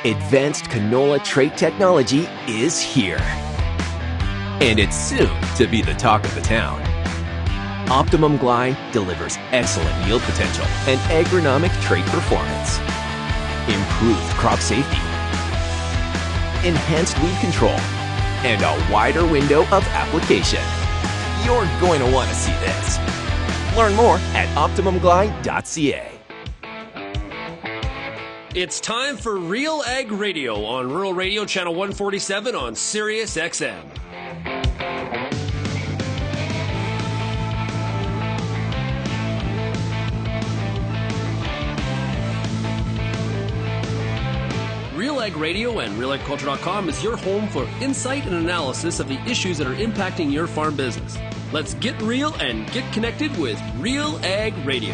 Advanced canola trait technology is here. And it's soon to be the talk of the town. Optimum Glide delivers excellent yield potential and agronomic trait performance. Improved crop safety. Enhanced weed control. And a wider window of application. You're going to want to see this. Learn more at OptimumGlide.ca. It's time for RealAg Radio on Rural Radio Channel 147 on Sirius XM. RealAg Radio and RealAgriculture.com is your home for insight and analysis of the issues that are impacting your farm business. Let's get real and get connected with RealAg Radio.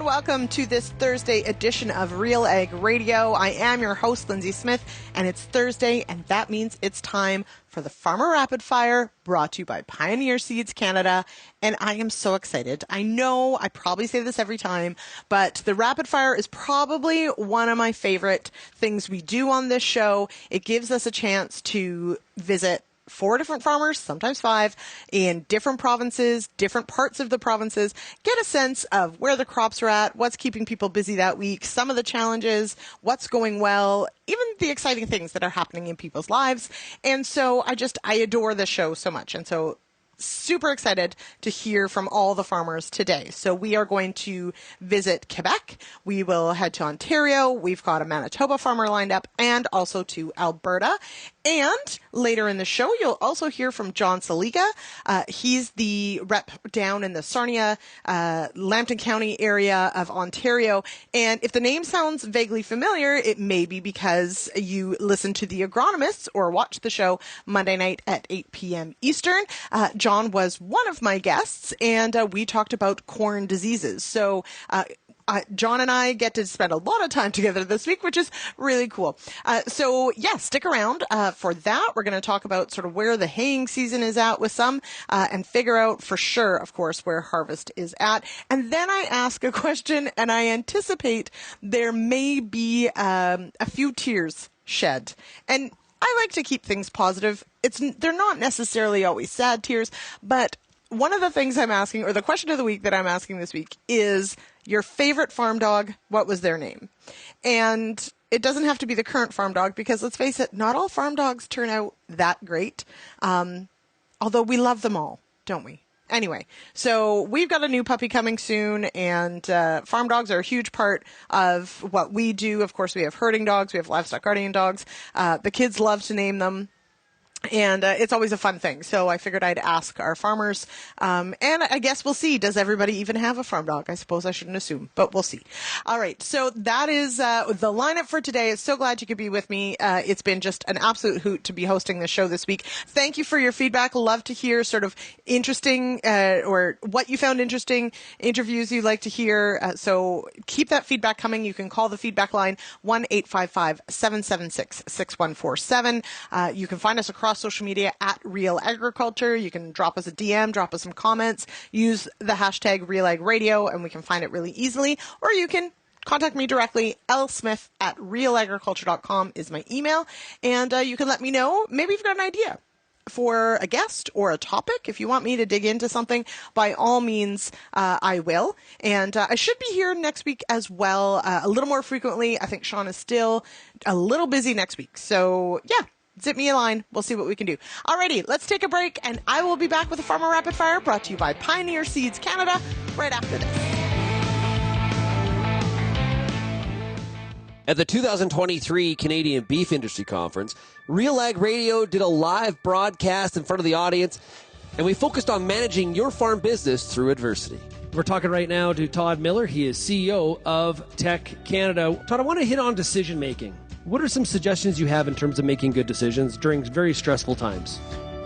Welcome to this Thursday edition of RealAg Radio. I am your host, Lyndsey Smith, and it's Thursday, and that means it's time for the Farmer Rapid Fire, brought to you by Pioneer Seeds Canada, and I am so excited. I know I probably say this every time, but the Rapid Fire is probably one of my favorite things we do on this show. It gives us a chance to visit 4 different farmers, sometimes 5, in different provinces, different parts of the provinces, get a sense of where the crops are at, what's keeping people busy that week, some of the challenges, what's going well, even the exciting things that are happening in people's lives. And so I adore this show so much. And so super excited to hear from all the farmers today. So we are going to visit Quebec. We will head to Ontario. We've got a Manitoba farmer lined up, and also to Alberta. And later in the show, you'll also hear from John Seliga. He's the rep down in the Sarnia, Lambton County area of Ontario. And if the name sounds vaguely familiar, it may be because you listen to The Agronomist or watch the show Monday night at 8 p.m. Eastern. John was one of my guests, and we talked about corn diseases. So John and I get to spend a lot of time together this week, which is really cool. So stick around for that. We're going to talk about sort of where the haying season is at with some, and figure out for sure, of course, where harvest is at. And then I ask a question, and I anticipate there may be a few tears shed. And I like to keep things positive. They're not necessarily always sad tears, but one of the things I'm asking, or the question of the week that I'm asking this week, is your favorite farm dog. What was their name? And it doesn't have to be the current farm dog, because let's face it, not all farm dogs turn out that great. Although we love them all, don't we? Anyway, so we've got a new puppy coming soon, and farm dogs are a huge part of what we do. Of course, we have herding dogs. We have livestock guardian dogs. The kids love to name them. And it's always a fun thing. So I figured I'd ask our farmers. And I guess we'll see. Does everybody even have a farm dog? I suppose I shouldn't assume, but we'll see. All right. So that is the lineup for today. I'm so glad you could be with me. It's been just an absolute hoot to be hosting this show this week. Thank you for your feedback. Love to hear sort of interesting or what you found interesting, interviews you'd like to hear. So keep that feedback coming. You can call the feedback line 1-855-776-6147. You can find us across social media at RealAgriculture. You can drop us a DM, drop us some comments, use the hashtag RealAg Radio, and we can find it really easily. Or you can contact me directly. lsmith@realagriculture.com is my email. And you can let me know, maybe you've got an idea for a guest or a topic. If you want me to dig into something, by all means, I will. And I should be here next week as well, a little more frequently. I think Sean is still a little busy next week. So zip me a line. We'll see what we can do. Alrighty, let's take a break, and I will be back with a Farmer Rapid Fire brought to you by Pioneer Seeds Canada right after this. At the 2023 Canadian Beef Industry Conference, RealAg Radio did a live broadcast in front of the audience, and we focused on managing your farm business through adversity. We're talking right now to Todd Miller. He is CEO of Tech Canada. Todd, I want to hit on decision making. What are some suggestions you have in terms of making good decisions during very stressful times?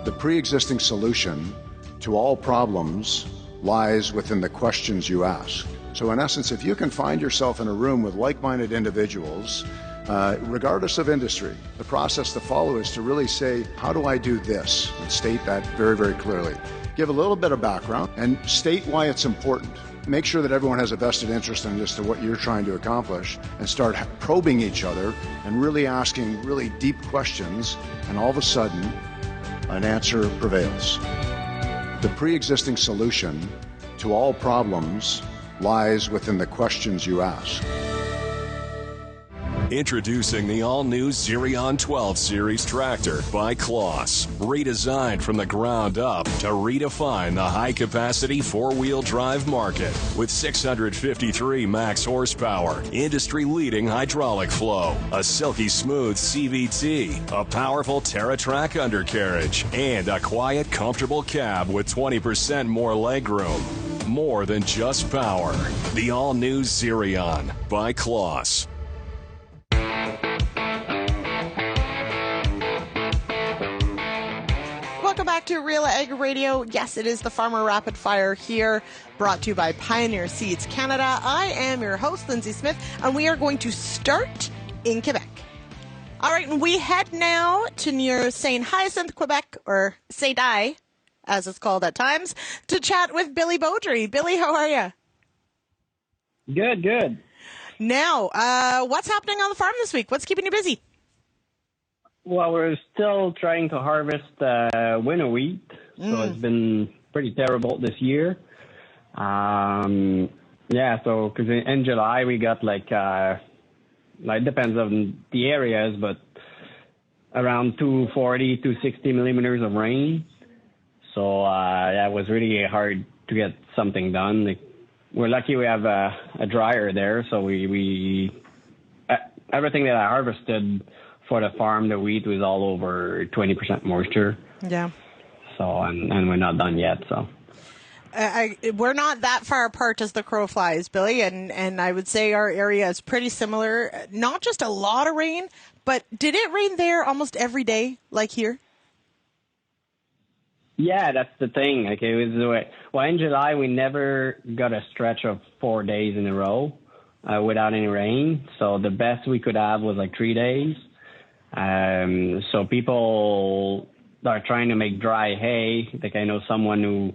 The pre-existing solution to all problems lies within the questions you ask. So in essence, if you can find yourself in a room with like-minded individuals, regardless of industry, the process to follow is to really say, how do I do this? And state that very, very clearly. give a little bit of background, and state why it's important. Make sure that everyone has a vested interest in just what you're trying to accomplish, and start probing each other and really asking really deep questions, and all of a sudden, an answer prevails. The pre-existing solution to all problems lies within the questions you ask. Introducing the all-new Xerion 12 Series tractor by Kloss. Redesigned from the ground up to redefine the high-capacity four-wheel drive market. With 653 max horsepower, industry-leading hydraulic flow, a silky smooth CVT, a powerful TerraTrack undercarriage, and a quiet, comfortable cab with 20% more legroom. More than just power. The all-new Xerion by Kloss. Welcome back to RealAg Radio. Yes, it is the Farmer Rapid Fire here, brought to you by Pioneer Seeds Canada. I am your host, Lyndsey Smith, and we are going to start in Quebec. All right, and we head now to near St-Hyacinthe, Quebec, or St-I, as it's called at times, to chat with Billy Beaudry. Billy, how are you? Good. Now, what's happening on the farm this week? What's keeping you busy? Well, we're still trying to harvest winter wheat, so it's been pretty terrible this year. So because in July we got like depends on the areas, but around 240, 260 millimeters of rain. So it was really hard to get something done. Like, we're lucky we have a dryer there, so we everything that I harvested for the farm, the wheat was all over 20% moisture. Yeah. So, and we're not done yet, so. We're not that far apart as the crow flies, Billy, and I would say our area is pretty similar. Not just a lot of rain, but did it rain there almost every day, like here? Yeah, that's the thing. Like, it was, well, in July, we never got a stretch of 4 days in a row without any rain. So the best we could have was like 3 days. So people are trying to make dry hay. Like, I know someone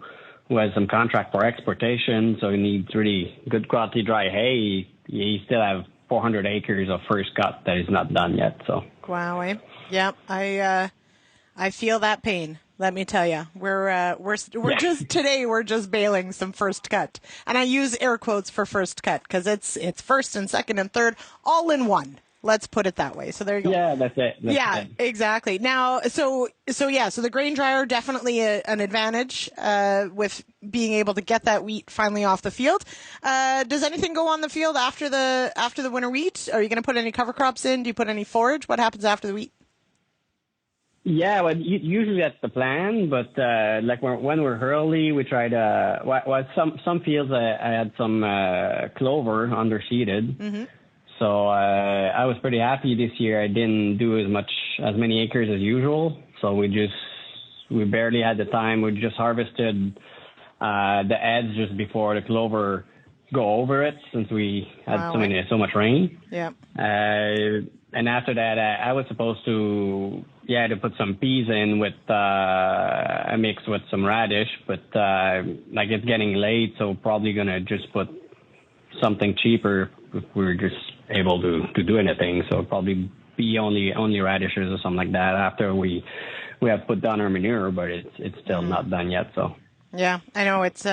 who has some contract for exportation, so he needs really good quality dry hay. He still have 400 acres of first cut that is not done yet. So wow, eh? Yeah, I feel that pain. Let me tell you, we're just today we're just baling some first cut, and I use air quotes for first cut because it's first and second and third all in one. Let's put it that way. So there you go. Yeah, that's it. That's it. Exactly. Now, so the grain dryer definitely an advantage with being able to get that wheat finally off the field. Does anything go on the field after the winter wheat? Are you going to put any cover crops in? Do you put any forage? What happens after the wheat? Yeah, well, usually that's the plan. But like when we're early, we try to. Some fields I had some clover underseeded. Mm-hmm. So I was pretty happy this year. I didn't do as many acres as usual. So we barely had the time. We just harvested the heads just before the clover go over it, since we had so much rain. Yeah. And after that, I was supposed to put some peas in with a mix with some radish, but like it's getting late, so probably gonna just put something cheaper if we're just able to do anything. So probably be only radishes or something like that after we have put down our manure, but it's still not done yet. So yeah, I know it's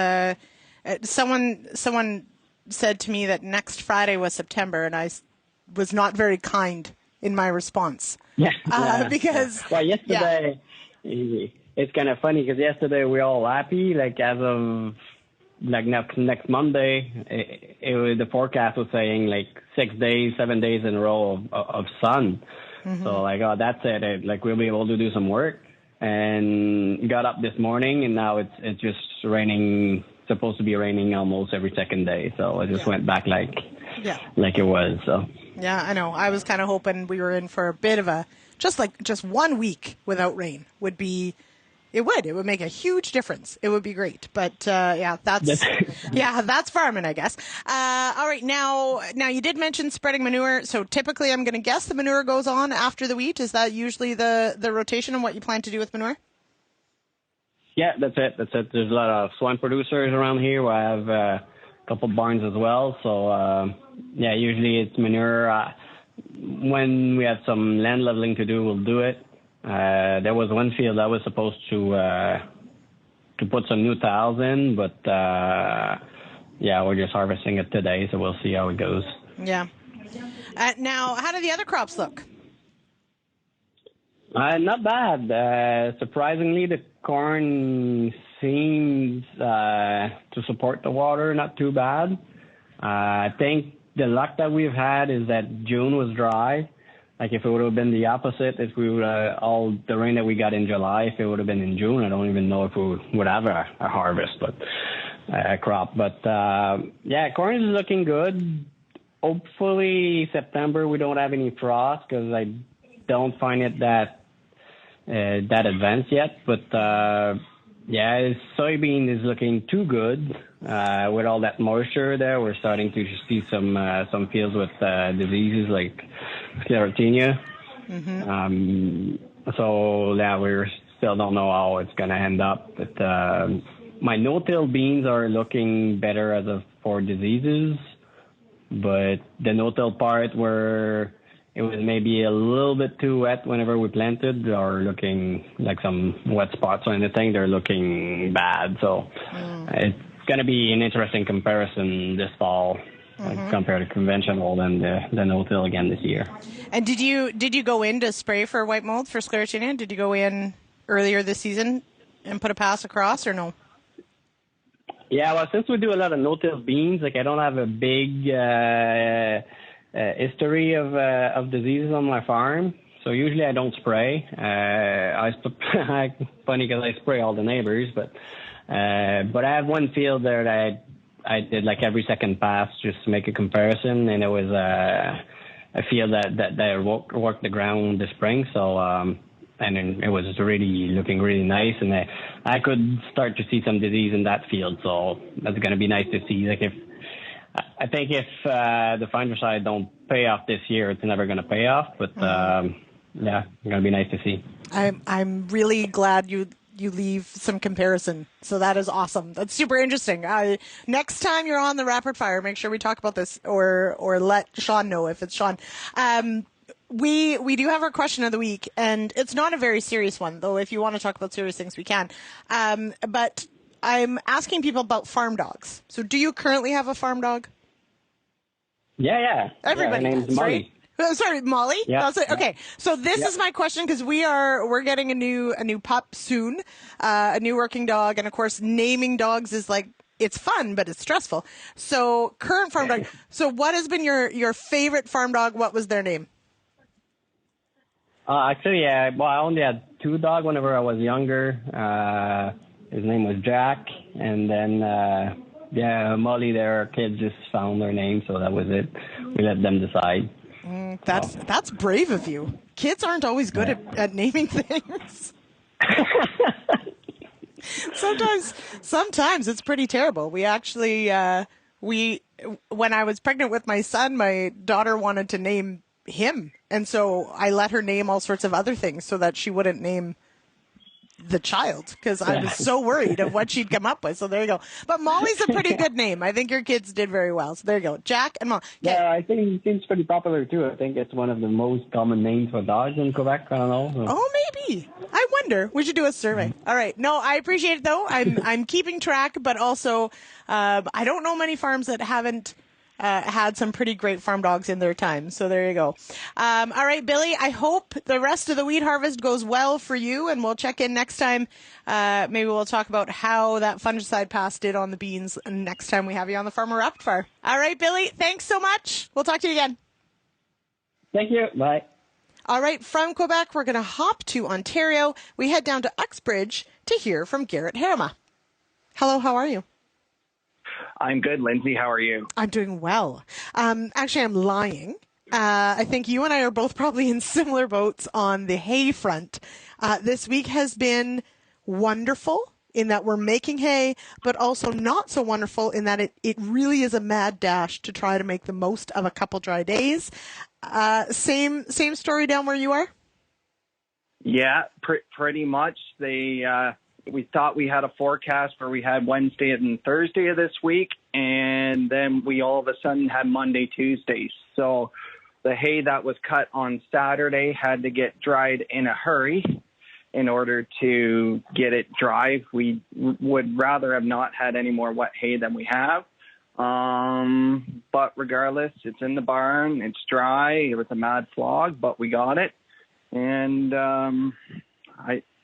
someone said to me that next Friday was September, and I was not very kind in my response. Because yesterday it's kind of funny because yesterday we were all happy, like as of like next Monday, the forecast was saying like 7 days in a row of sun. Mm-hmm. So like, oh, that's it. Like we'll be able to do some work. And got up this morning, and now it's just raining. Supposed to be raining almost every second day. So I just went back like it was. So yeah, I know. I was kind of hoping we were in for a bit of just 1 week without rain would be. It would make a huge difference. It would be great. But that's farming, I guess. All right, now you did mention spreading manure. So typically, I'm going to guess the manure goes on after the wheat. Is that usually the rotation and what you plan to do with manure? Yeah, that's it. There's a lot of swine producers around here. I have a couple barns as well. So, usually it's manure. When we have some land leveling to do, we'll do it. There was one field I was supposed to put some new tiles in, but we're just harvesting it today, so we'll see how it goes. Yeah. Now, how do the other crops look? Not bad. Surprisingly, the corn seems to support the water not too bad. I think the luck that we've had is that June was dry. Like if it would have been the opposite, if we would all the rain that we got in July, if it would have been in June, I don't even know if we would have a harvest, but crop. But corn is looking good. Hopefully September we don't have any frost because I don't find it that advanced yet. But soybean is looking too good with all that moisture there. We're starting to see some fields with diseases like Sclerotinia. We still don't know how it's going to end up. But my no-till beans are looking better for diseases. But the no-till part where it was maybe a little bit too wet whenever we planted are looking like some wet spots or anything. They're looking bad. So it's going to be an interesting comparison this fall compared to conventional and the no-till again this year. And did you go in to spray for white mold for Sclerotinia? Did you go in earlier this season and put a pass across or no? Yeah, well, since we do a lot of no-till beans, like I don't have a big history of diseases on my farm. So usually I don't spray. Funny because I spray all the neighbors, but I have one field there that I did like every second pass just to make a comparison, and it was a field that worked the ground this spring. So and it was really looking really nice, and I could start to see some disease in that field. So that's going to be nice to see. Like I think if the fungicide don't pay off this year, it's never going to pay off. But it's going to be nice to see. I'm really glad you leave some comparison. So that is awesome. That's super interesting. Next time you're on the Rapid Fire, make sure we talk about this or let Sean know if it's Sean. We do have our question of the week, and it's not a very serious one, though. If you want to talk about serious things, we can. But I'm asking people about farm dogs. So do you currently have a farm dog? Yeah. Everybody her name's does, Molly. right? Sorry, Molly? Yeah. That's it. Okay. So this is my question, because we're getting a new pup soon, a new working dog, and of course naming dogs is like, it's fun, but it's stressful. So current farm dog. So what has been your favorite farm dog? What was their name? Actually, I only had two dogs whenever I was younger. His name was Jack, and then Molly. Their kids just found their name, so that was it. We let them decide. That's brave of you. Kids aren't always good at naming things. Sometimes it's pretty terrible. We actually when I was pregnant with my son, my daughter wanted to name him, and so I let her name all sorts of other things so that she wouldn't name the child, because I was so worried of what she'd come up with. So there you go. But Molly's a pretty good name. I think your kids did very well. So there you go. Jack and Molly. Okay. Yeah, I think he seems pretty popular too. I think it's one of the most common names for dogs in Quebec. I don't know. So. Oh, maybe. I wonder. We should do a survey. All right. No, I appreciate it though. I'm keeping track, but also I don't know many farms that haven't had some pretty great farm dogs in their time. So there you go. All right, Billy, I hope the rest of the wheat harvest goes well for you, and we'll check in next time. Maybe we'll talk about how that fungicide pass did on the beans next time we have you on the Farmer Rapid Fire. All right, Billy, thanks so much. We'll talk to you again. Thank you. Bye. All right, from Quebec, we're going to hop to Ontario. We head down to Uxbridge to hear from Gerrit Herrema. Hello, how are you? I'm good, Lyndsey. How are you? I'm doing well. Actually, I'm lying. I think you and I are both probably in similar boats on the hay front. This week has been wonderful in that we're making hay, but also not so wonderful in that it really is a mad dash to try to make the most of a couple dry days. Same story down where you are? Yeah, pretty much. we thought we had a forecast where we had Wednesday and Thursday of this week, and then we all of a sudden had Monday, Tuesday. So the hay that was cut on Saturday had to get dried in a hurry in order to get it dry. We would rather have not had any more wet hay than we have. But regardless, it's in the barn, it's dry, it was a mad flog, but we got it. And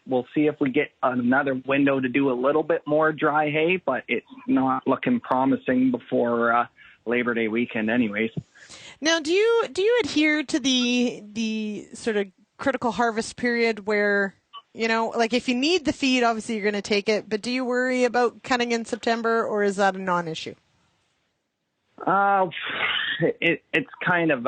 we'll see if we get another window to do a little bit more dry hay, but it's not looking promising before Labor Day weekend anyways. Now, do you adhere to the sort of critical harvest period where, like if you need the feed, obviously you're going to take it, but do you worry about cutting in September, or is that a non-issue? It's kind of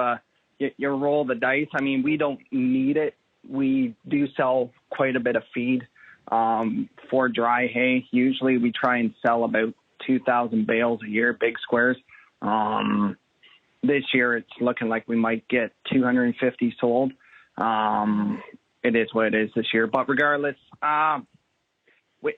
you roll the dice. I mean, we don't need it. We do sell quite a bit of feed for dry hay. Usually we try and sell about 2,000 bales a year, big squares. This year it's looking like we might get 250 sold. It is what it is this year. But regardless,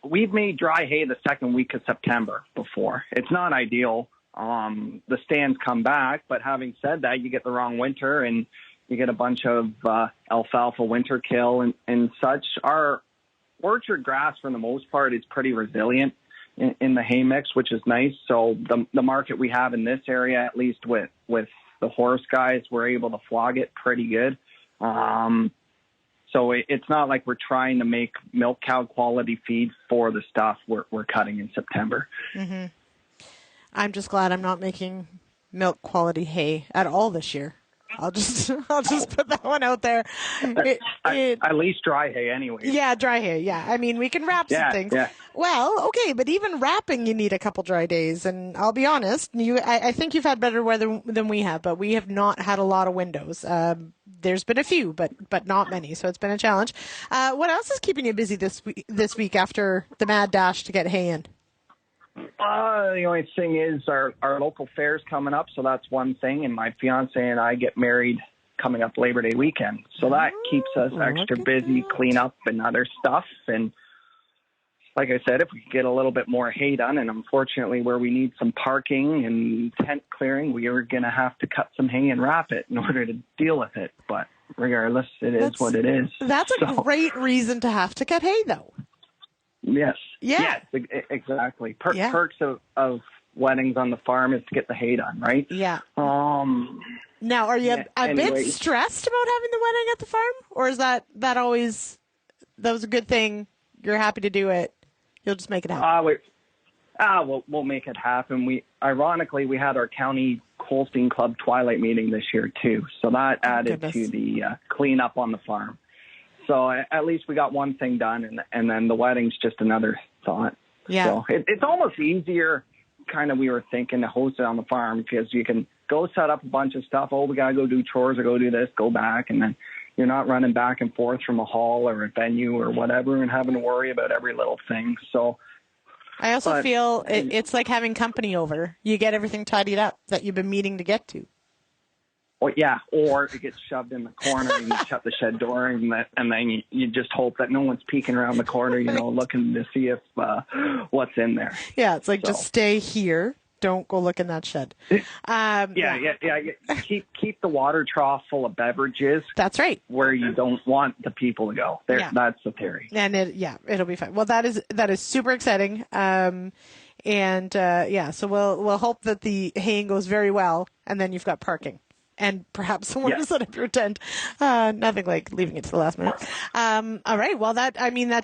we've made dry hay the second week of September before. It's not ideal. The stands come back, but having said that, you get the wrong winter and you get a bunch of alfalfa winter kill and such. Our orchard grass, for the most part, is pretty resilient in the hay mix, which is nice. So the market we have in this area, at least with the horse guys, we're able to flog it pretty good. So it's not like we're trying to make milk cow quality feed for the stuff we're cutting in September. Mm-hmm. I'm just glad I'm not making milk quality hay at all this year. I'll just put that one out there. At least dry hay anyway. Yeah, dry hay. Yeah. I mean, we can wrap some things. Yeah. Well, okay, but even wrapping, you need a couple dry days. And I'll be honest, I think you've had better weather than we have, but we have not had a lot of windows. There's been a few, but not many. So it's been a challenge. What else is keeping you busy this week after the mad dash to get hay in? The only thing is our local fair's coming up, so that's one thing. And my fiance and I get married coming up Labor Day weekend, so that keeps us extra busy, clean up and other stuff. And like I said, if we could get a little bit more hay done, and unfortunately where we need some parking and tent clearing, we are going to have to cut some hay and wrap it in order to deal with it. But regardless, is what it is. That's a great reason to have to cut hay, though. Yes. Yeah. Yes, exactly. Perks of weddings on the farm is to get the hay done, right? Yeah. Now, are you a bit stressed about having the wedding at the farm, or is that was a good thing? You're happy to do it. You'll just make it happen. We'll make it happen. We had our county Holstein Club Twilight meeting this year too, so that added to the cleanup on the farm. So at least we got one thing done, and then the wedding's just another thought. Yeah. So it's almost easier, kind of, we were thinking, to host it on the farm, because you can go set up a bunch of stuff. Oh, we got to go do chores or go do this, go back, and then you're not running back and forth from a hall or a venue or whatever and having to worry about every little thing. So I also feel it's like having company over. You get everything tidied up that you've been meaning to get to. Or it gets shoved in the corner and you shut the shed door, and then you just hope that no one's peeking around the corner, looking to see if what's in there. Yeah, it's like, just stay here. Don't go look in that shed. Keep the water trough full of beverages. That's right. Where you don't want the people to go. That's the theory. And it'll be fine. Well, that is super exciting. So we'll hope that the haying goes very well, and then you've got parking. And perhaps somewhere to set up your tent. Nothing like leaving it to the last minute. All right. Well, that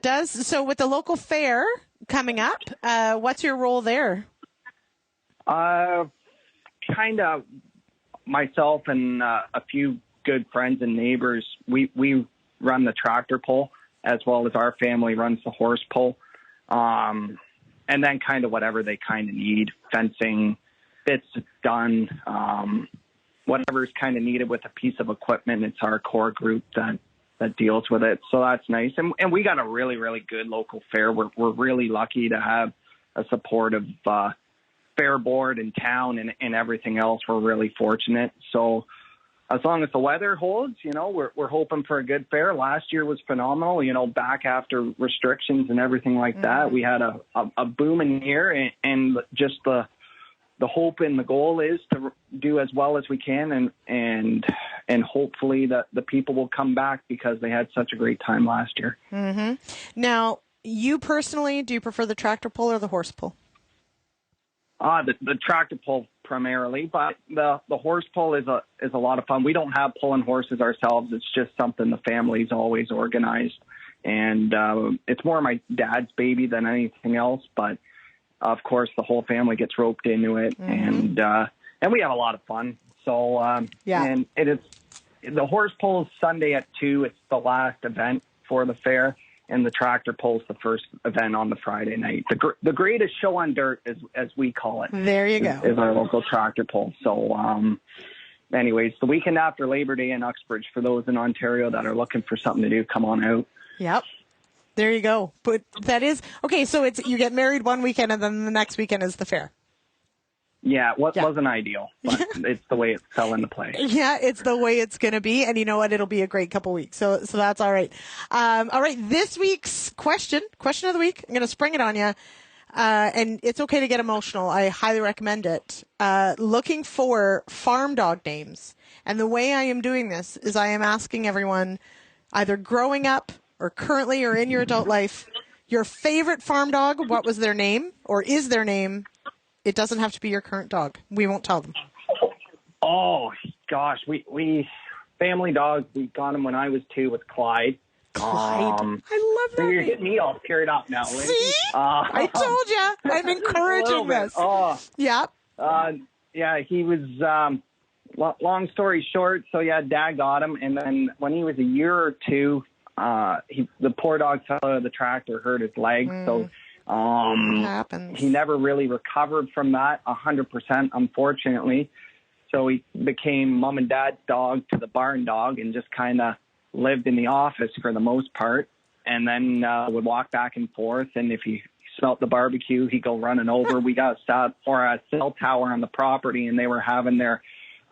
does. So with the local fair coming up, what's your role there? Kind of myself and a few good friends and neighbors. We run the tractor pull, as well as our family runs the horse pull. And then kind of whatever they kind of need, fencing, bits done, whatever's kind of needed with a piece of equipment. It's our core group that deals with it. So that's nice. And we got a really, really good local fair. We're really lucky to have a supportive fair board in town and everything else. We're really fortunate. So as long as the weather holds, we're hoping for a good fair. Last year was phenomenal, back after restrictions and everything like that. We had a booming year, and just the hope and the goal is to do as well as we can, and hopefully that the people will come back because they had such a great time last year. Mm-hmm. Now, you personally, do you prefer the tractor pull or the horse pull? The tractor pull primarily, but the horse pull is a lot of fun. We don't have pulling horses ourselves. It's just something the family's always organized, and it's more my dad's baby than anything else. But of course, the whole family gets roped into it, and we have a lot of fun. So and it is the horse pull is Sunday at 2:00. It's the last event for the fair. And the tractor pull's the first event on the Friday night. The greatest show on dirt, as we call it. There you go. Is our local tractor pull. So, anyways, the weekend after Labor Day in Uxbridge, for those in Ontario that are looking for something to do, come on out. Yep. There you go. But that is, okay, so you get married one weekend and then the next weekend is the fair. Yeah, wasn't ideal, but it's the way it fell into place. Yeah, it's the way it's going to be. And you know what? It'll be a great couple weeks. So that's all right. All right. This week's question of the week, I'm going to spring it on you. And it's okay to get emotional. I highly recommend it. Looking for farm dog names. And the way I am doing this is I am asking everyone, either growing up or currently or in your adult life, your favorite farm dog, what was their name or is their name? It doesn't have to be your current dog. We won't tell them. Oh, gosh. We family dog, we got him when I was 2 with Clyde. Clyde. I love that. You're getting me all teared up now, Lyndsey. See? I told you. I'm encouraging this. Oh. Yeah. Yeah, he was, long story short, so yeah, Dad got him. And then when he was a year or 2, the poor dog fell out of the tractor, hurt his leg. So happens. He never really recovered from that 100%, unfortunately. So he became mom and dad's dog to the barn dog and just kind of lived in the office for the most part. And then would walk back and forth. And if he smelt the barbecue, he'd go running over. We got a cell tower on the property, and they were having their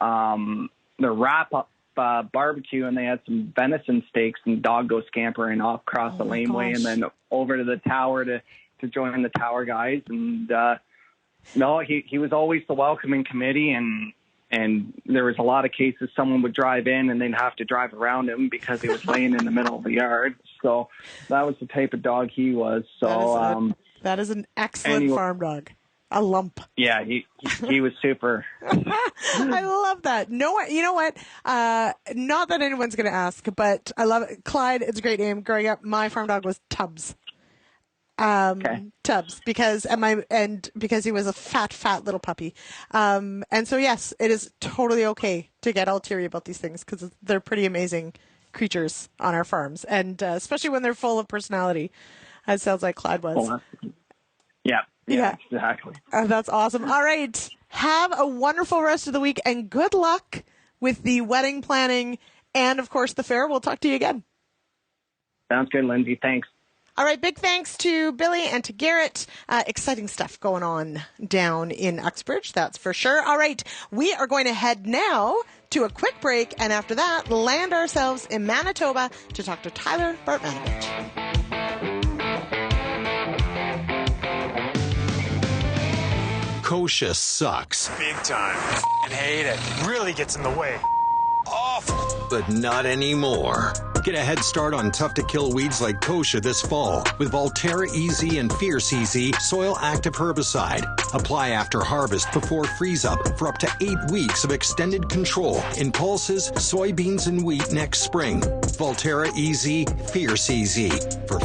wrap-up barbecue, and they had some venison steaks, and dog goes scampering off across the laneway and then over to the tower to join the tower guys. And no, he was always the welcoming committee, and there was a lot of cases someone would drive in and they'd have to drive around him because he was laying in the middle of the yard. So that was the type of dog he was. So that is an excellent farm dog. A lump. Yeah, he was super. I love that. No, you know what? Not that anyone's going to ask, but I love it. Clyde, it's a great name. Growing up, my farm dog was Tubbs. Tubbs, because he was a fat little puppy. And so yes, it is totally okay to get all teary about these things because they're pretty amazing creatures on our farms, and especially when they're full of personality. It sounds like Clyde was. Yeah, exactly. That's awesome. All right. Have a wonderful rest of the week and good luck with the wedding planning and, of course, the fair. We'll talk to you again. Sounds good, Lyndsey. Thanks. All right. Big thanks to Billy and to Gerrit. Exciting stuff going on down in Uxbridge, that's for sure. All right. We are going to head now to a quick break, and after that, land ourselves in Manitoba to talk to Tyler Bartmanovich. Kochia sucks. Big time. And hate it. Really gets in the way. Awful. But not anymore. Get a head start on tough-to-kill weeds like kochia this fall with Volterra EZ and Fierce EZ soil active herbicide. Apply after harvest before freeze-up for up to 8 weeks of extended control in pulses, soybeans, and wheat next spring. Volterra EZ, Fierce EZ for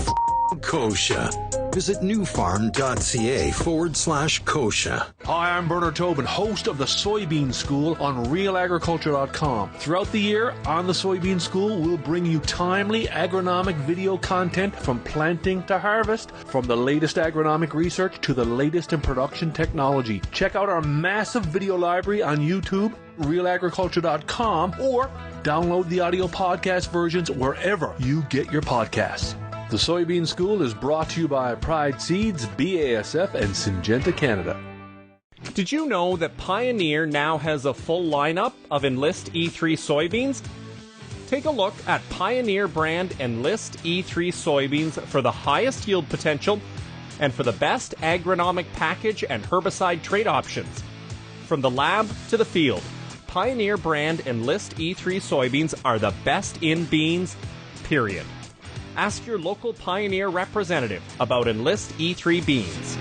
kochia. Visit newfarm.ca/kochia. Hi, I'm Bernard Tobin, host of the Soybean School on RealAgriculture.com. Throughout the year, on the Soybean School, we'll bring you timely agronomic video content from planting to harvest, from the latest agronomic research to the latest in production technology. Check out our massive video library on YouTube, RealAgriculture.com, or download the audio podcast versions wherever you get your podcasts. The Soybean School is brought to you by Pride Seeds, BASF, and Syngenta Canada. Did you know that Pioneer now has a full lineup of Enlist E3 soybeans? Take a look at Pioneer brand Enlist E3 soybeans for the highest yield potential and for the best agronomic package and herbicide trait options. From the lab to the field, Pioneer brand Enlist E3 soybeans are the best in beans, period. Ask your local Pioneer representative about Enlist E3 beans.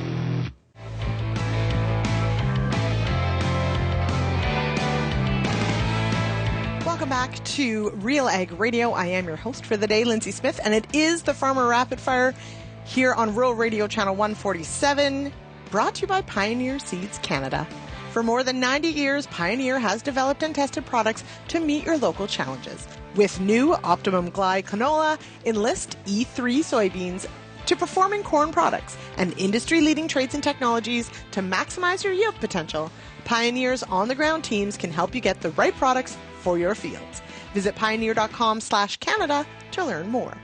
Welcome back to Real Ag Radio. I am your host for the day, Lyndsey Smith, and it is the Farmer Rapid Fire here on Rural Radio Channel 147, brought to you by Pioneer Seeds Canada. For more than 90 years, Pioneer has developed and tested products to meet your local challenges. With new Optimum Glide canola, Enlist E3 soybeans, to performing corn products and industry-leading traits and technologies to maximize your yield potential, Pioneer's on-the-ground teams can help you get the right products for your fields. Visit pioneer.com/Canada to learn more.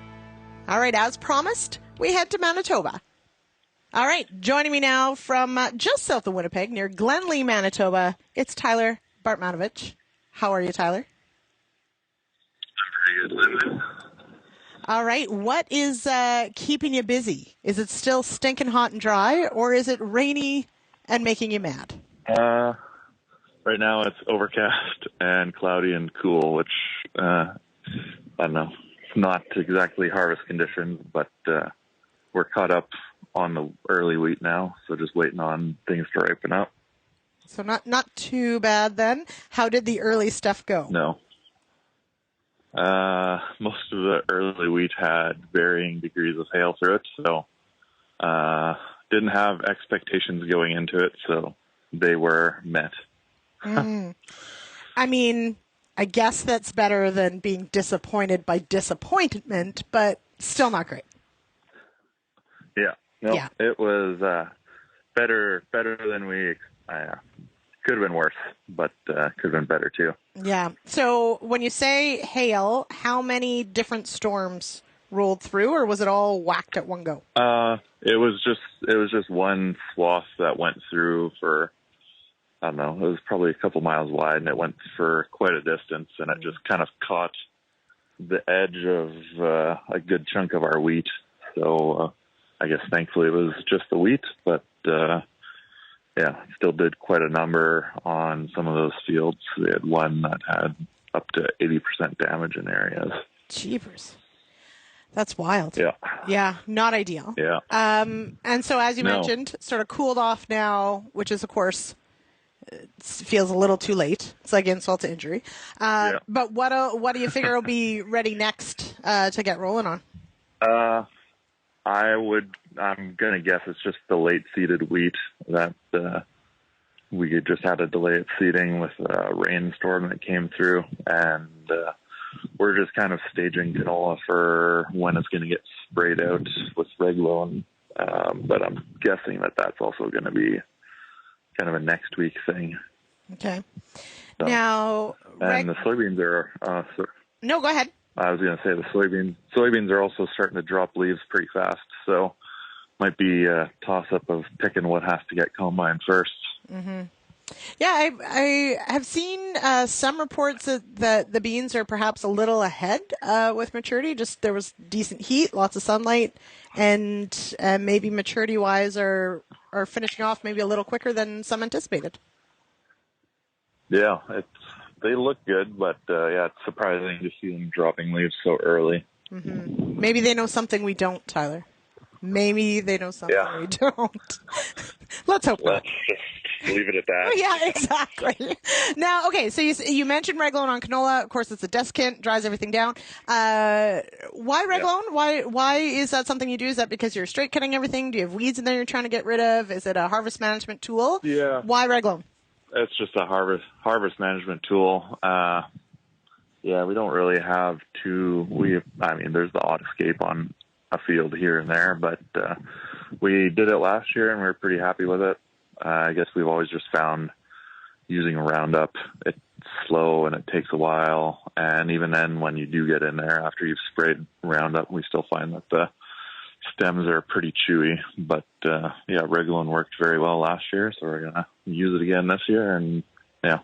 All right, as promised, we head to Manitoba. All right, joining me now from just south of Winnipeg, near Glenlea, Manitoba, it's Tyler Bartmanovich. How are you, Tyler? I'm pretty good, Linda. All right, what is keeping you busy? Is it still stinking hot and dry, or is it rainy and making you mad? Right now it's overcast and cloudy and cool, which, I don't know, it's not exactly harvest conditions, but we're caught up on the early wheat now, so just waiting on things to ripen up. So not too bad then. How did the early stuff go? No. Most of the early wheat had varying degrees of hail through it, so didn't have expectations going into it, so they were met. I mean, I guess that's better than being disappointed by disappointment, but still not great. Yeah. No, yeah. It was better than we could have been worse, but could have been better too. Yeah. So when you say hail, how many different storms rolled through, or was it all whacked at one go? It was just one swath that went through for, I don't know, it was probably a couple miles wide, and it went for quite a distance, and it just kind of caught the edge of a good chunk of our wheat. So I guess thankfully it was just the wheat, but yeah, still did quite a number on some of those fields. We had one that had up to 80% damage in areas. Jeepers. That's wild. Yeah. Yeah, not ideal. Yeah. And so as you mentioned, sort of cooled off now, which is, of course, feels a little too late. It's like insult to injury. But what do you figure will be ready next to get rolling on? I'm going to guess it's just the late seeded wheat that we just had to delay its seeding with a rainstorm that came through. And we're just kind of staging canola for when it's going to get sprayed out with Vegreville. But I'm guessing that that's also going to be kind of a next week thing. Okay. So, now, and the soybeans are. No, go ahead. I was going to say the soybeans are also starting to drop leaves pretty fast, so might be a toss-up of picking what has to get combined first. Mm-hmm. Yeah, I have seen some reports that the beans are perhaps a little ahead with maturity. Just there was decent heat, lots of sunlight, and maybe maturity-wise are finishing off maybe a little quicker than some anticipated. Yeah, they look good, but yeah, it's surprising to see them dropping leaves so early. Mm-hmm. Maybe they know something we don't, Tyler. Maybe they know something we don't. Let's hope not. Let's just leave it at that. Yeah, exactly. Now, okay, so you mentioned Reglone on canola. Of course, it's a desiccant, dries everything down. Why Reglone? Yeah. Why is that something you do? Is that because you're straight cutting everything? Do you have weeds in there you're trying to get rid of? Is it a harvest management tool? Yeah. Why Reglone? It's just a harvest management tool. Yeah, we don't really have there's the odd escape on a field here and there, but we did it last year and we were pretty happy with it. I guess we've always just found using Roundup, it's slow and it takes a while. And even then, when you do get in there after you've sprayed Roundup, we still find that the stems are pretty chewy, but Regulon worked very well last year, so we're gonna use it again this year, and yeah.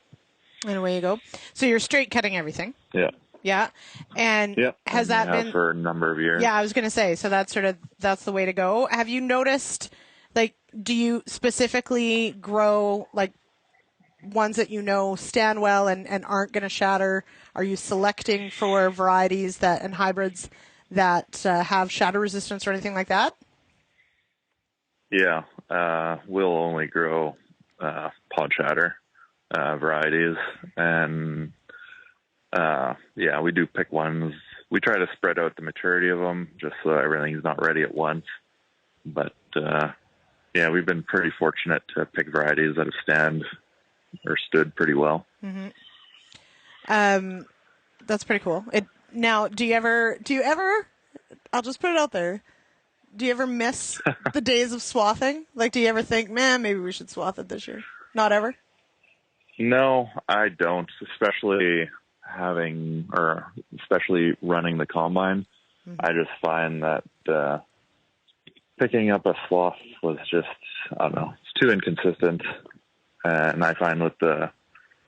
And away you go. So you're straight cutting everything. Yeah. Yeah. And has that been for a number of years? Yeah, I was going to say, so that's the way to go. Have you noticed, like, do you specifically grow, like, ones that stand well and aren't going to shatter? Are you selecting for varieties and hybrids that have shatter resistance or anything like that? Yeah. We'll only grow pod shatter varieties, and we do pick ones. We try to spread out the maturity of them just so everything's not ready at once. But we've been pretty fortunate to pick varieties that have stood pretty well. Mm-hmm. That's pretty cool. Now, do you ever? I'll just put it out there. Do you ever miss the days of swathing? Like, do you ever think, man, maybe we should swath it this year? Not ever? No, I don't, especially running the combine. Mm-hmm. I just find that picking up a swath was just, I don't know, it's too inconsistent. And I find with the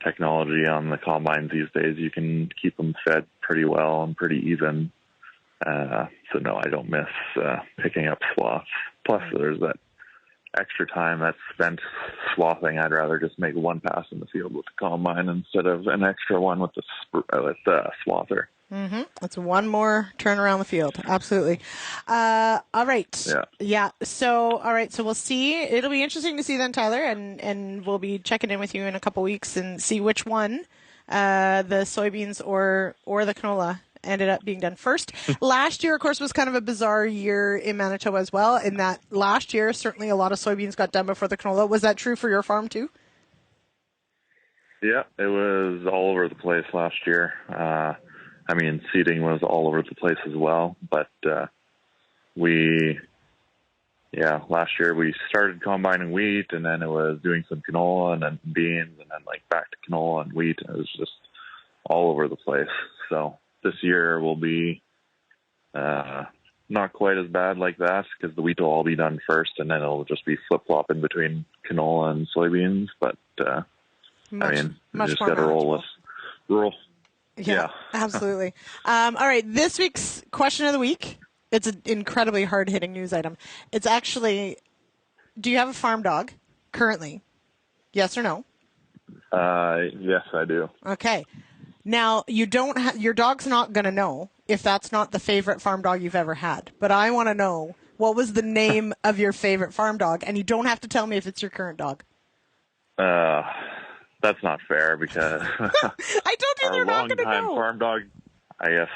technology on the combines these days, you can keep them fed pretty well and pretty even. So no, I don't miss picking up swaths. Plus, there's that extra time that's spent swathing. I'd rather just make one pass in the field with the combine instead of an extra one with the swather. Mm-hmm. That's one more turn around the field. Absolutely. All right. Yeah. So, all right. So we'll see. It'll be interesting to see then, Tyler, and we'll be checking in with you in a couple weeks and see which one, the soybeans or the canola, ended up being done first. Last year, of course, was kind of a bizarre year in Manitoba as well, in that last year, certainly a lot of soybeans got done before the canola. Was that true for your farm too? Yeah, it was all over the place last year. Seeding was all over the place as well, but last year we started combining wheat, and then it was doing some canola, and then beans, and then back to canola and wheat. It was just all over the place. So this year will be not quite as bad like that, because the wheat will all be done first, and then it'll just be flip-flopping between canola and soybeans. But you just got to roll. Yeah, absolutely. All right, this week's question of the week, it's an incredibly hard-hitting news item. It's actually, do you have a farm dog currently? Yes or no? Yes, I do. Okay. Now, your dog's not going to know if that's not the favorite farm dog you've ever had. But I want to know, what was the name of your favorite farm dog? And you don't have to tell me if it's your current dog. That's not fair, because I told you they're not going to know. Our longtime farm dog, I guess,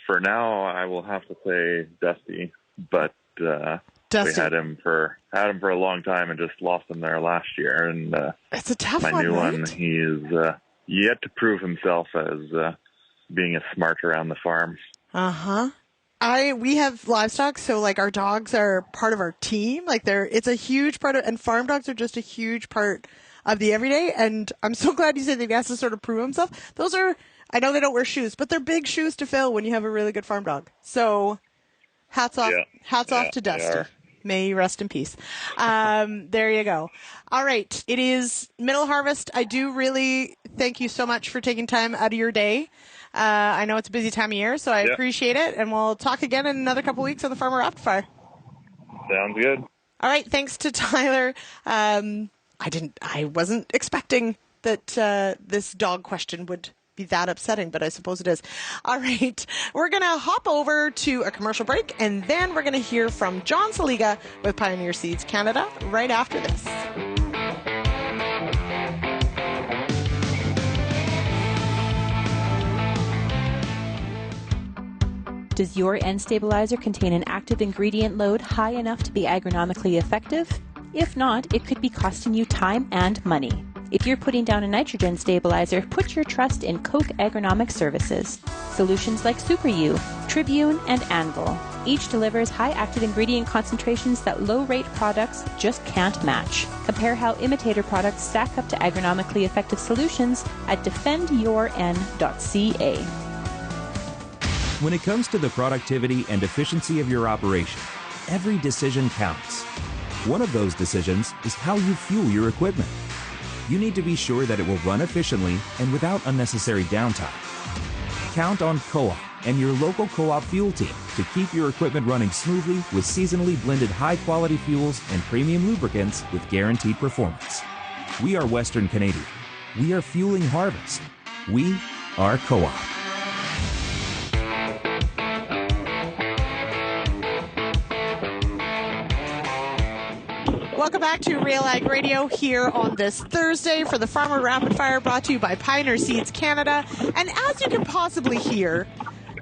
for now, I will have to say Dusty. But Dusty. We had him for a long time and just lost him there last year. And it's a tough my one, new right? one, he is yet to prove himself as being a smart around the farm. Uh-huh. We have livestock, so our dogs are part of our team. It's a huge part of, and farm dogs are just a huge part of the everyday. And I'm so glad you said that he has to sort of prove himself. Those are, I know they don't wear shoes, but they're big shoes to fill when you have a really good farm dog. So hats off to Dusty. May you rest in peace. There you go. All right. It is middle harvest. I do really thank you so much for taking time out of your day. I know it's a busy time of year, so I appreciate it. And we'll talk again in another couple weeks on the Farmer Rapid Fire. Sounds good. All right. Thanks to Tyler. I wasn't expecting that this dog question would be that upsetting, but I suppose it is. All right, we're going to hop over to a commercial break, and then we're going to hear from John Seliga with Pioneer Seeds Canada right after this. Does your N stabilizer contain an active ingredient load high enough to be agronomically effective? If not, it could be costing you time and money. If you're putting down a nitrogen stabilizer, put your trust in Koch Agronomic Services. Solutions like Super U, Tribune, and Anvil. Each delivers high active ingredient concentrations that low-rate products just can't match. Compare how imitator products stack up to agronomically effective solutions at defendyourn.ca. When it comes to the productivity and efficiency of your operation, every decision counts. One of those decisions is how you fuel your equipment. You need to be sure that it will run efficiently and without unnecessary downtime. Count on Co-op and your local Co-op fuel team to keep your equipment running smoothly with seasonally blended high-quality fuels and premium lubricants with guaranteed performance. We are Western Canadian. We are fueling harvest. We are Co-op. Welcome back to RealAg Radio here on this Thursday for the Farmer Rapid Fire, brought to you by Pioneer Seeds Canada. And as you can possibly hear,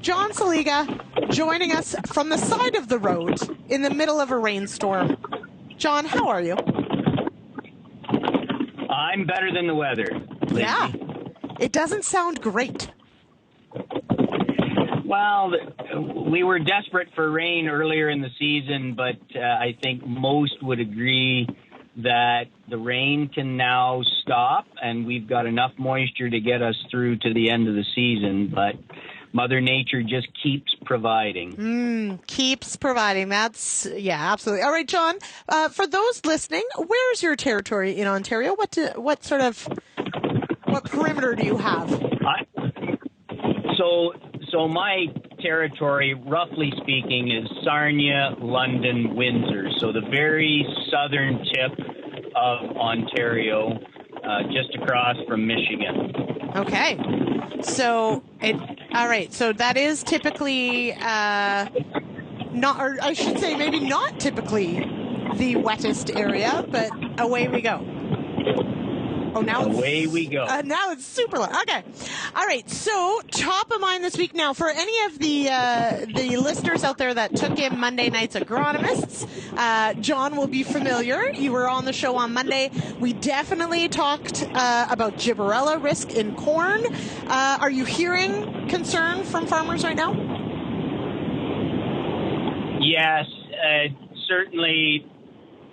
John Seliga joining us from the side of the road in the middle of a rainstorm. John, how are you? I'm better than the weather, Lyndsey. Yeah, it doesn't sound great. Well, we were desperate for rain earlier in the season, but I think most would agree that the rain can now stop, and we've got enough moisture to get us through to the end of the season. But Mother Nature just keeps providing. Keeps providing. That's, yeah, absolutely. All right, John, for those listening, where's your territory in Ontario? What perimeter do you have? So my territory, roughly speaking, is Sarnia, London, Windsor. So the very southern tip of Ontario, just across from Michigan. Okay. So all right. So that is typically not, or I should say maybe not typically the wettest area, but away we go. Oh, now away we go. Now it's super low. Okay. All right. So top of mind this week now for any of the listeners out there that took in Monday night's agronomists, John will be familiar. You were on the show on Monday. We definitely talked about gibberella risk in corn. Are you hearing concern from farmers right now? Yes, certainly.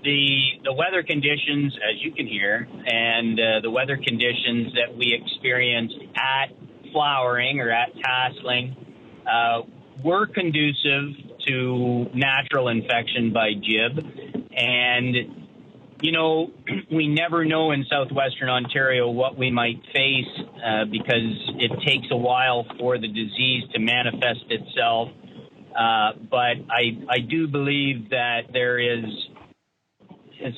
The weather conditions, as you can hear, and the weather conditions that we experienced at flowering or at tasseling were conducive to natural infection by gib. And, you know, we never know in southwestern Ontario what we might face because it takes a while for the disease to manifest itself. But I do believe that there is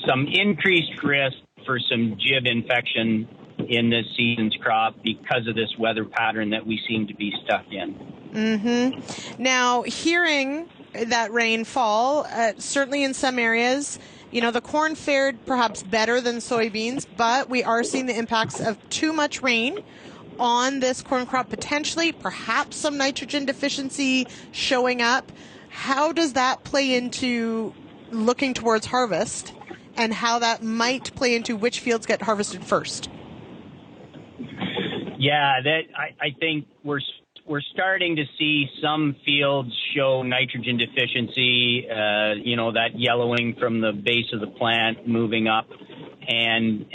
some increased risk for some gib infection in this season's crop because of this weather pattern that we seem to be stuck in. Mm-hmm. Now, hearing that rain fall, certainly in some areas, you know, the corn fared perhaps better than soybeans, but we are seeing the impacts of too much rain on this corn crop, potentially, perhaps some nitrogen deficiency showing up. How does that play into looking towards harvest, and how that might play into which fields get harvested first? Yeah, I think we're starting to see some fields show nitrogen deficiency, you know, that yellowing from the base of the plant moving up, and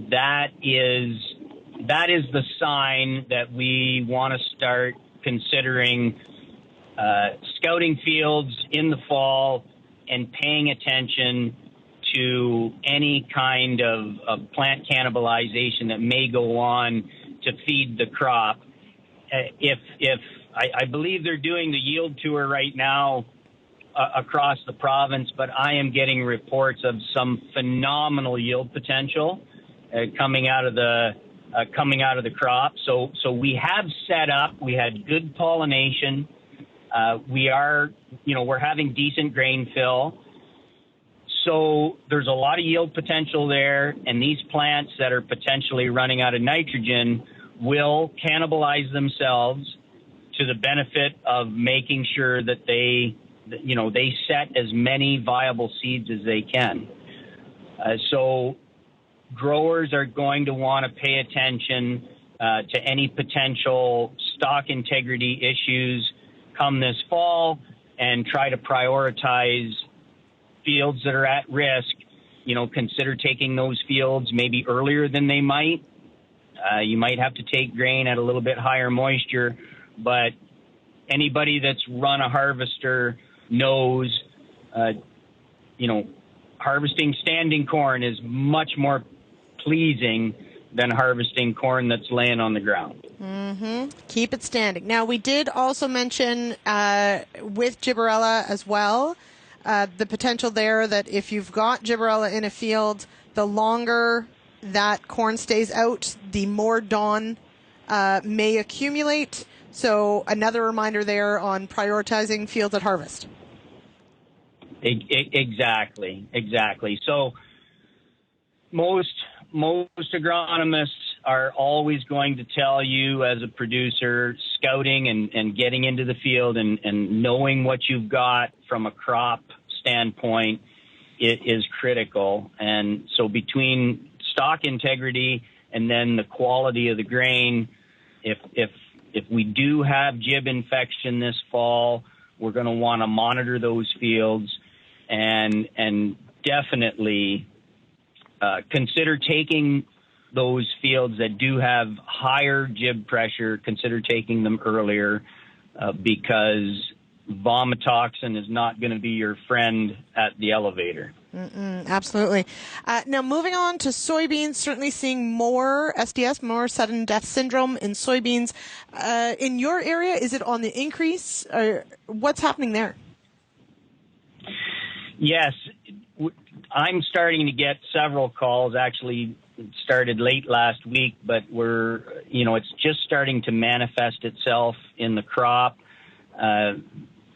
that is the sign that we want to start considering scouting fields in the fall and paying attention to any kind of plant cannibalization that may go on to feed the crop. I believe they're doing the yield tour right now across the province, but I am getting reports of some phenomenal yield potential coming out of the crop. So we have set up. We had good pollination. We're having decent grain fill. So there's a lot of yield potential there, and these plants that are potentially running out of nitrogen will cannibalize themselves to the benefit of making sure that they set as many viable seeds as they can. So growers are going to want to pay attention to any potential stock integrity issues come this fall and try to prioritize fields that are at risk. You know, consider taking those fields maybe earlier than they might. You might have to take grain at a little bit higher moisture, but anybody that's run a harvester knows harvesting standing corn is much more pleasing than harvesting corn that's laying on the ground. Mm-hmm. Keep it standing. Now, we did also mention with gibberella as well, the potential there that if you've got gibberella in a field, the longer that corn stays out, the more dawn may accumulate. So another reminder there on prioritizing fields at harvest. Exactly. So most agronomists are always going to tell you, as a producer, scouting and getting into the field and knowing what you've got from a crop standpoint is critical. And so between stock integrity and then the quality of the grain, if we do have gib infection this fall, we're going to want to monitor those fields and definitely consider taking those fields that do have higher gib pressure, consider taking them earlier because vomitoxin is not going to be your friend at the elevator. Absolutely. Now, moving on to soybeans, certainly seeing more SDS, more sudden death syndrome in soybeans. In your area, is it on the increase? Or what's happening there? Yes, I'm starting to get several calls. Actually, it started late last week, but it's just starting to manifest itself in the crop.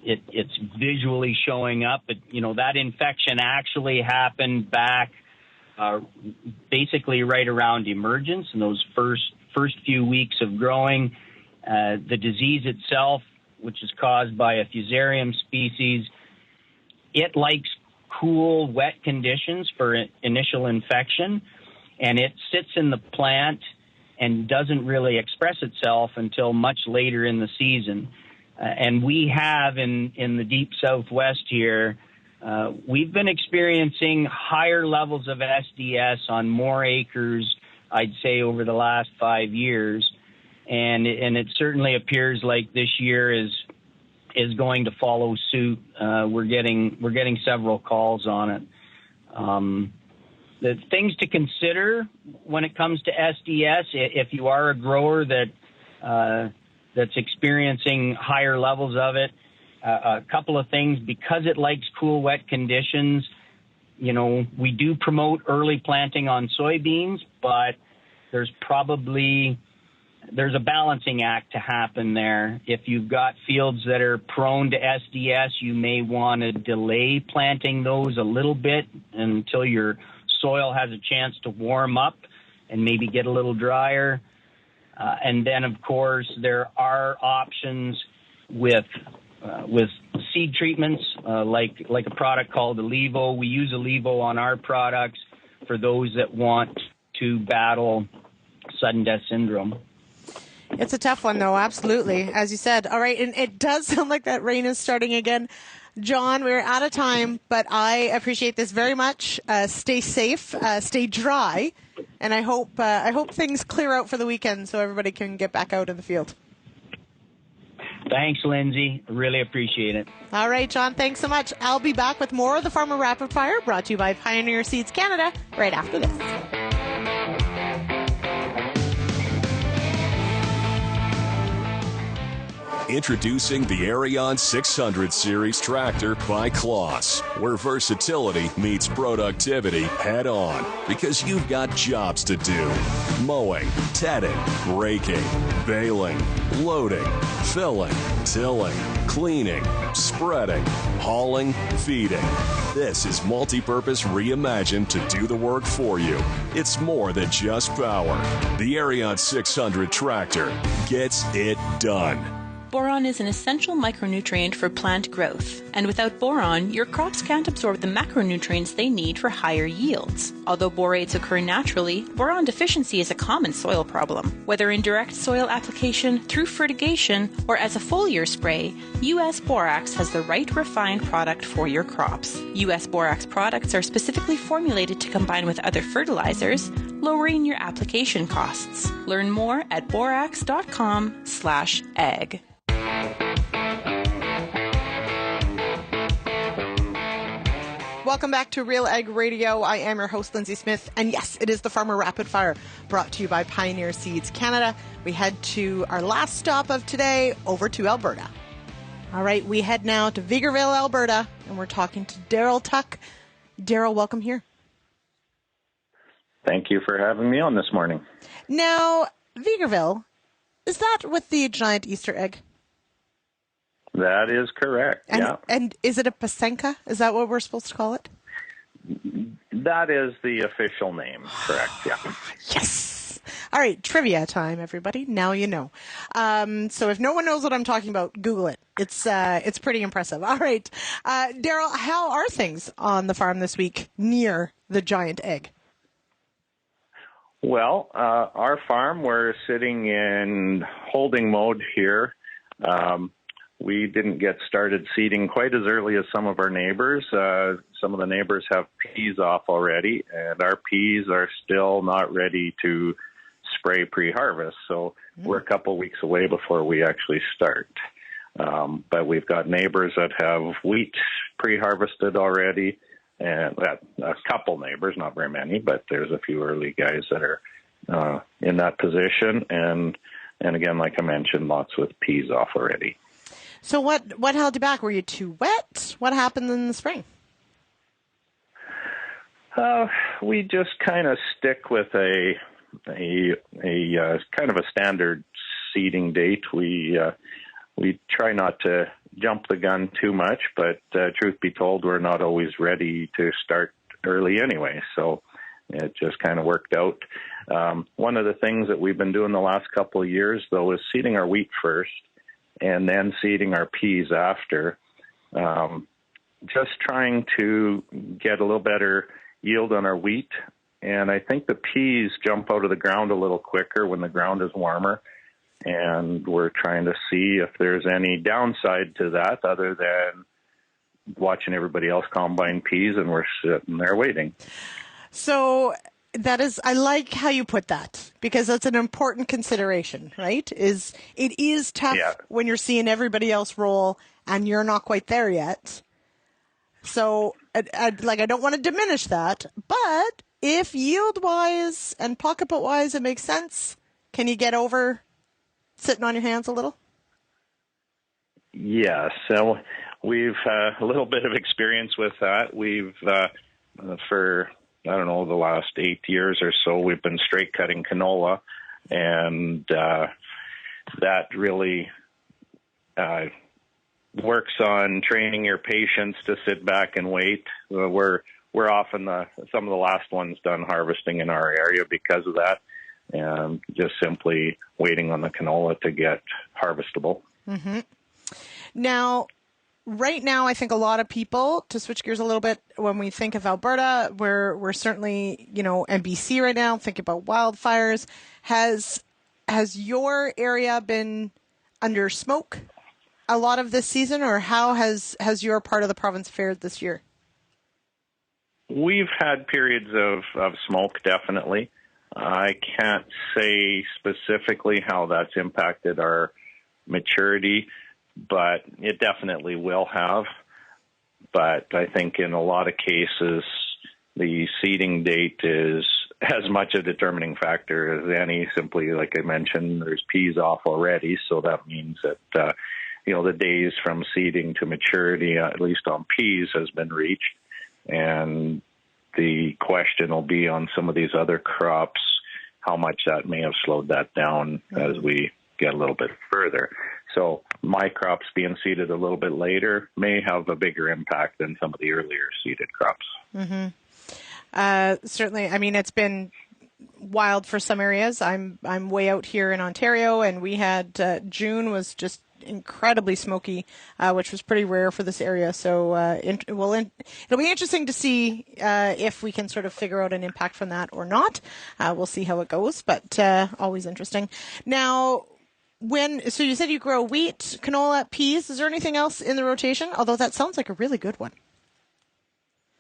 It's visually showing up. That infection actually happened back basically right around emergence in those first few weeks of growing. The disease itself, which is caused by a fusarium species, it likes cool, wet conditions for initial infection, and it sits in the plant and doesn't really express itself until much later in the season. And we have in the deep southwest here, we've been experiencing higher levels of SDS on more acres, I'd say, over the last 5 years. And it certainly appears like this year is going to follow suit. We're getting several calls on it. The things to consider when it comes to SDS, if you are a grower that's experiencing higher levels of it, a couple of things. Because it likes cool, wet conditions, we do promote early planting on soybeans, but there's a balancing act to happen there. If you've got fields that are prone to SDS, you may want to delay planting those a little bit until your soil has a chance to warm up and maybe get a little drier. And then, of course, there are options with seed treatments, like a product called Alivo. We use Alivo on our products for those that want to battle sudden death syndrome. It's a tough one, though, absolutely, as you said. All right, and it does sound like that rain is starting again. John, we're out of time, but I appreciate this very much. Stay safe, stay dry, and I hope things clear out for the weekend so everybody can get back out in the field. Thanks, Lyndsey. Really appreciate it. All right, John, thanks so much. I'll be back with more of the Farmer Rapid Fire, brought to you by Pioneer Seeds Canada, right after this. Introducing the Arion 600 Series tractor by Kloss, where versatility meets productivity head on, because you've got jobs to do. Mowing, tedding, raking, baling, loading, filling, tilling, cleaning, spreading, hauling, feeding. This is multi-purpose reimagined to do the work for you. It's more than just power. The Arion 600 tractor gets it done. Boron is an essential micronutrient for plant growth, and without boron, your crops can't absorb the macronutrients they need for higher yields. Although borates occur naturally, boron deficiency is a common soil problem. Whether in direct soil application, through fertigation, or as a foliar spray, US Borax has the right refined product for your crops. US Borax products are specifically formulated to combine with other fertilizers, lowering your application costs. Learn more at borax.com/ag. Welcome back to RealAg Radio. I am your host, Lyndsey Smith. And yes, it is the Farmer Rapid Fire, brought to you by Pioneer Seeds Canada. We head to our last stop of today, over to Alberta. All right, we head now to Vegreville, Alberta, and we're talking to Daryl Tuck. Daryl, welcome here. Thank you for having me on this morning. Now, Vegreville, is that with the giant Easter egg? That is correct, yeah. And is it a pasenka? Is that what we're supposed to call it? That is the official name, correct, yeah. Yes! All right, trivia time, everybody. Now you know. So if no one knows what I'm talking about, Google it. It's pretty impressive. All right. Daryl, how are things on the farm this week near the giant egg? Well, our farm, we're sitting in holding mode here. We didn't get started seeding quite as early as some of our neighbors. Some of the neighbors have peas off already, and our peas are still not ready to spray pre-harvest. So we're a couple weeks away before we actually start. But we've got neighbors that have wheat pre-harvested already, and a couple neighbors, not very many, but there's a few early guys that are in that position. And again, like I mentioned, lots with peas off already. So what held you back? Were you too wet? What happened in the spring? We just kind of stick with a kind of a standard seeding date. We try not to jump the gun too much, but truth be told, we're not always ready to start early anyway. So it just kind of worked out. One of the things that we've been doing the last couple of years, though, is seeding our wheat first and then seeding our peas after. Just trying to get a little better yield on our wheat. And I think the peas jump out of the ground a little quicker when the ground is warmer. And we're trying to see if there's any downside to that other than watching everybody else combine peas and we're sitting there waiting. So that is, I like how you put that, because that's an important consideration, right? It is tough when you're seeing everybody else roll and you're not quite there yet. So I don't want to diminish that, but if yield-wise and pocketbook-wise it makes sense, can you get over sitting on your hands a little? Yes. So we've a little bit of experience with that. We've, for, I don't know, the last 8 years or so, we've been straight cutting canola, and that really works on training your patience to sit back and wait. We're often some of the last ones done harvesting in our area because of that, and just simply waiting on the canola to get harvestable. Mm-hmm. Now, right now, I think a lot of people, to switch gears a little bit, when we think of Alberta, we're certainly, and BC right now, thinking about wildfires. Has your area been under smoke a lot of this season, or how has your part of the province fared this year? We've had periods of smoke, definitely. I can't say specifically how that's impacted our maturity, but it definitely will have. But I think in a lot of cases, the seeding date is as much a determining factor as any. Simply, like I mentioned, there's peas off already, so that means that the days from seeding to maturity, at least on peas, has been reached. And the question will be on some of these other crops, how much that may have slowed that down as we get a little bit further. So my crops being seeded a little bit later may have a bigger impact than some of the earlier seeded crops. Mm-hmm. Certainly. I mean, it's been wild for some areas. I'm way out here in Ontario, and we had June was just incredibly smoky, which was pretty rare for this area. So it'll be interesting to see if we can sort of figure out an impact from that or not. We'll see how it goes, but always interesting. Now, so you said you grow wheat, canola, peas. Is there anything else in the rotation? Although that sounds like a really good one.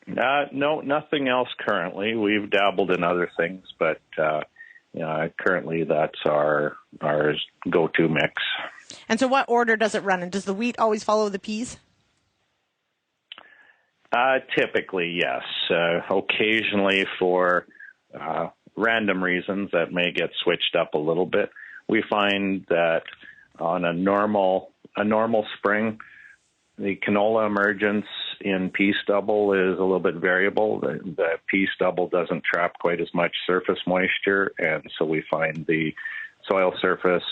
No, nothing else currently. We've dabbled in other things, but currently that's our go-to mix. And so what order does it run in? Does the wheat always follow the peas? Typically, yes. Occasionally, for random reasons, that may get switched up a little bit. We find that on a normal spring, the canola emergence in pea stubble is a little bit variable. The pea stubble doesn't trap quite as much surface moisture, and so we find the soil surface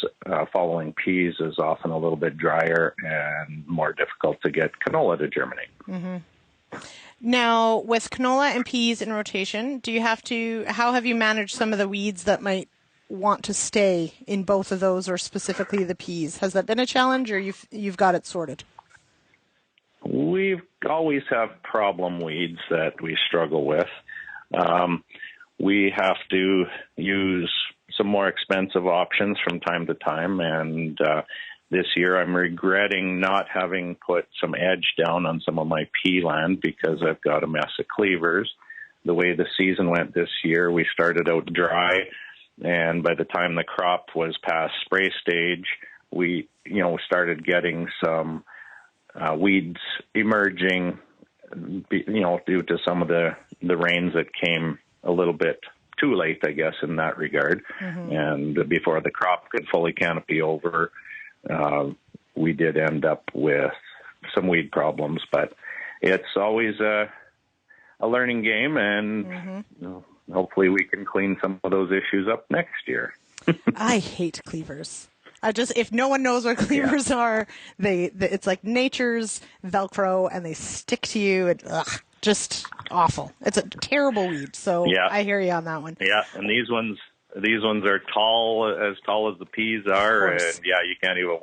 following peas is often a little bit drier and more difficult to get canola to germinate. Mm-hmm. Now, with canola and peas in rotation, how have you managed some of the weeds that might want to stay in both of those, or specifically the peas? Has that been a challenge, or you've got it sorted? We've always have problem weeds that we struggle with. We have to use some more expensive options from time to time, and this year I'm regretting not having put some edge down on some of my pea land because I've got a mess of cleavers. The way the season went this year, we started out dry, and by the time the crop was past spray stage, we started getting some weeds emerging, due to some of the rains that came a little bit too late, I guess, in that regard. Mm-hmm. And before the crop could fully canopy over, we did end up with some weed problems. But it's always a learning game, and hopefully we can clean some of those issues up next year. I hate cleavers. If no one knows what cleavers are, it's like nature's Velcro, and they stick to you. And, just awful. It's a terrible weed. So I hear you on that one. Yeah, and these ones are tall as the peas are, and you can't even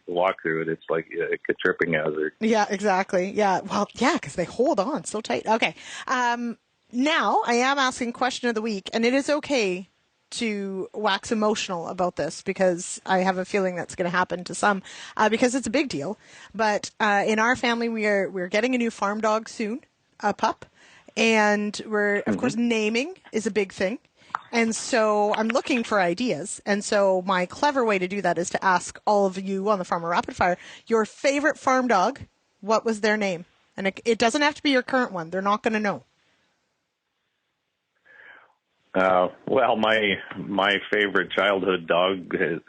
walk through it. It's like a tripping hazard. Yeah, exactly. Yeah, well, because they hold on so tight. Okay. Now I am asking question of the week, and it is okay to wax emotional about this, because I have a feeling that's going to happen to some, because it's a big deal. But in our family, we're getting a new farm dog soon, a pup, and we're of course naming is a big thing, and so I'm looking for ideas. And so my clever way to do that is to ask all of you on the Farmer Rapid Fire your favorite farm dog. What was their name? And it doesn't have to be your current one. They're not going to know. Well, my favorite childhood dog, his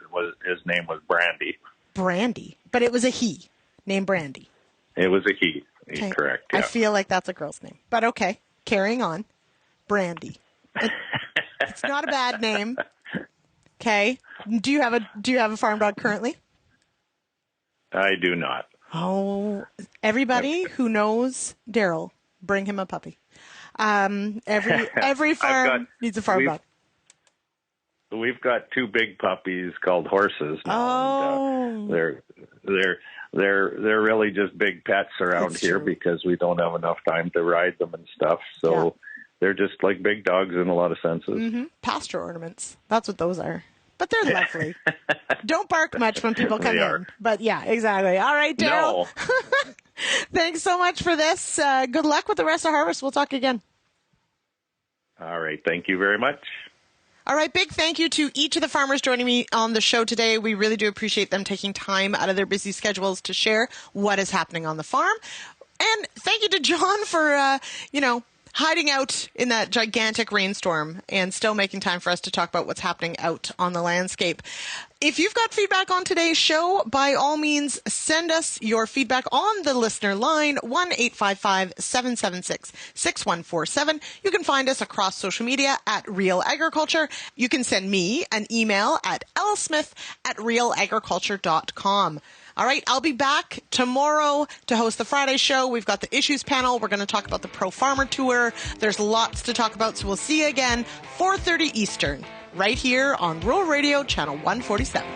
name was Brandy. Brandy, but it was a he named Brandy. It was a he. Okay. Correct. Yeah. I feel like that's a girl's name, but okay. Carrying on, Brandy. It's not a bad name. Okay. Do you have a farm dog currently? I do not. Oh, everybody who knows Daryl, bring him a puppy. Every farm needs a farm dog. We've got two big puppies called horses now. Oh. And, they're really just big pets around here because we don't have enough time to ride them and stuff. So they're just like big dogs in a lot of senses. Mm-hmm. Pasture ornaments. That's what those are. But they're lovely. Don't bark much when people come in. But yeah, exactly. All right, Daryl. No. Thanks so much for this. Good luck with the rest of harvest. We'll talk again. All right. Thank you very much. All right. Big thank you to each of the farmers joining me on the show today. We really do appreciate them taking time out of their busy schedules to share what is happening on the farm. And thank you to John for, hiding out in that gigantic rainstorm and still making time for us to talk about what's happening out on the landscape. If you've got feedback on today's show, by all means, send us your feedback on the listener line, 1-855-776-6147. You can find us across social media at RealAgriculture. You can send me an email at lsmith@realagriculture.com. All right, I'll be back tomorrow to host the Friday show. We've got the issues panel. We're going to talk about the Pro Farmer Tour. There's lots to talk about, so we'll see you again, 4:30 Eastern, right here on Rural Radio, Channel 147.